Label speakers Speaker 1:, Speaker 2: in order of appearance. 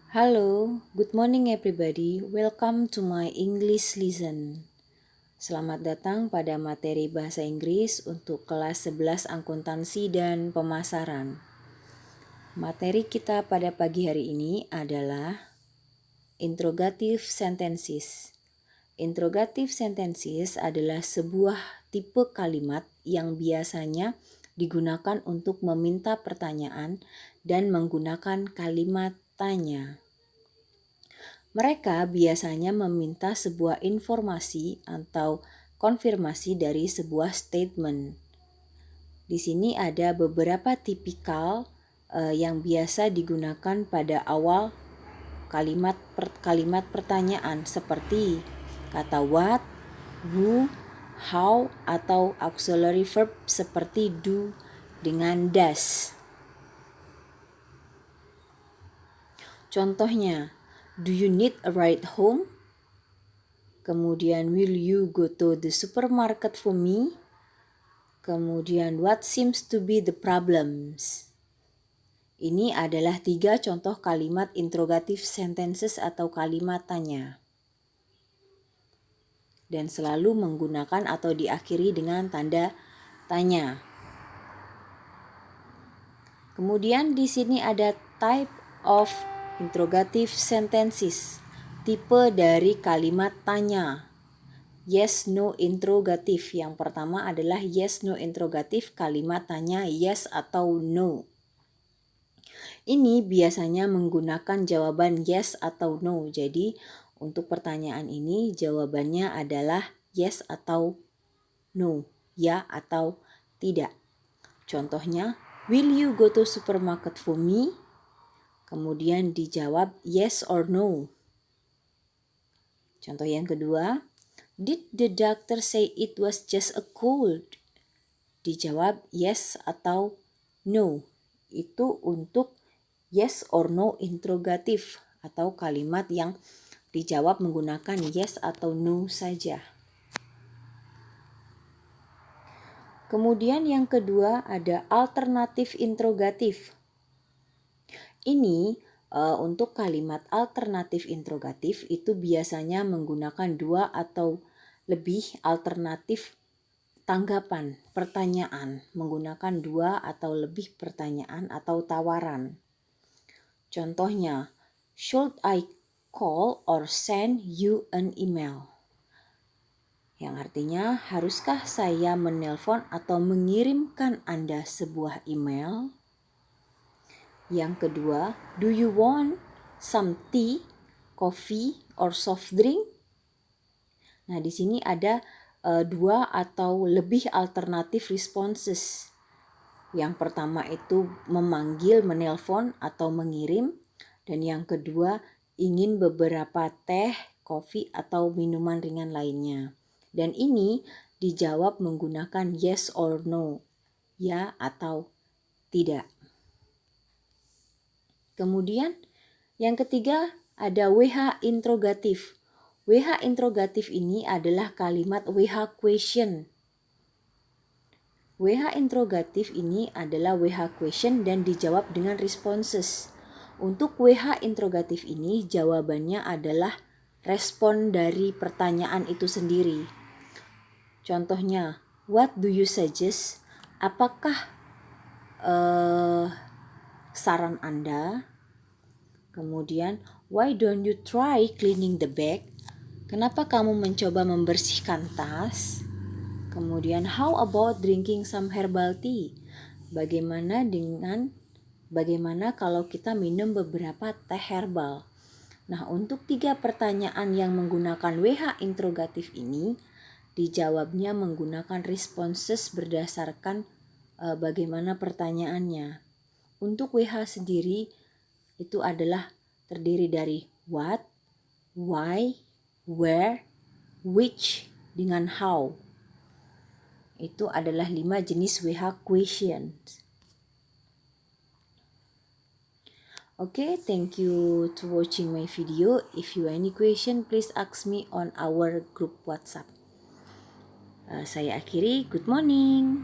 Speaker 1: Halo, good morning everybody. Welcome to my English lesson. Selamat datang pada materi bahasa Inggris untuk kelas 11 akuntansi dan pemasaran. Materi kita pada pagi hari ini adalah interrogative sentences. Interrogative sentences adalah sebuah tipe kalimat yang biasanya digunakan untuk meminta pertanyaan dan menggunakan kalimat tanya. Mereka biasanya meminta sebuah informasi atau konfirmasi dari sebuah statement. Di sini ada beberapa tipikal yang biasa digunakan pada awal kalimat pertanyaan seperti kata what, who, how, atau auxiliary verb seperti do dengan does. Contohnya, do you need a ride home? Kemudian, will you go to the supermarket for me? Kemudian, what seems to be the problems? Ini adalah 3 contoh kalimat interrogative sentences atau kalimat tanya. Dan selalu menggunakan atau diakhiri dengan tanda tanya. Kemudian di sini ada type of interrogative sentences, tipe dari kalimat tanya. Yes, no, interrogative. Yang pertama adalah yes, no, interrogative, kalimat tanya yes atau no. Ini biasanya menggunakan jawaban yes atau no. Jadi untuk pertanyaan ini jawabannya adalah yes atau no, ya atau tidak. Contohnya, will you go to supermarket for me? Kemudian dijawab yes or no. Contoh yang kedua, did the doctor say it was just a cold? Dijawab yes atau no. Itu untuk yes or no interrogatif atau kalimat yang dijawab menggunakan yes atau no saja. Kemudian yang kedua ada alternatif interrogatif. Ini untuk kalimat alternatif interrogatif itu biasanya menggunakan 2 atau lebih alternatif tanggapan, pertanyaan, menggunakan 2 atau lebih pertanyaan atau tawaran. Contohnya, should I call or send you an email? Yang artinya, haruskah saya menelpon atau mengirimkan Anda sebuah email? Yang kedua, do you want some tea, coffee, or soft drink? Nah, di sini ada 2 atau lebih alternatif responses. Yang pertama itu memanggil, menelpon, atau mengirim. Dan yang kedua, ingin beberapa teh, kopi, atau minuman ringan lainnya. Dan ini dijawab menggunakan yes or no, ya atau tidak. Kemudian yang ketiga ada WH interrogatif. WH interrogatif ini adalah kalimat WH question. WH interrogatif ini adalah WH question dan dijawab dengan responses. Untuk WH interrogatif ini jawabannya adalah respon dari pertanyaan itu sendiri. Contohnya, what do you suggest? Apakah saran Anda? Kemudian, why don't you try cleaning the bag? Kenapa kamu mencoba membersihkan tas? Kemudian, how about drinking some herbal tea? Bagaimana kalau kita minum beberapa teh herbal? Nah, untuk 3 pertanyaan yang menggunakan WH interrogatif ini, dijawabnya menggunakan responses berdasarkan bagaimana pertanyaannya. Untuk WH sendiri itu adalah terdiri dari what, why, where, which, dengan how. Itu adalah 5 jenis WH questions. Okay, thank you to watching my video. If you any question, please ask me on our group WhatsApp. Saya akhiri, good morning.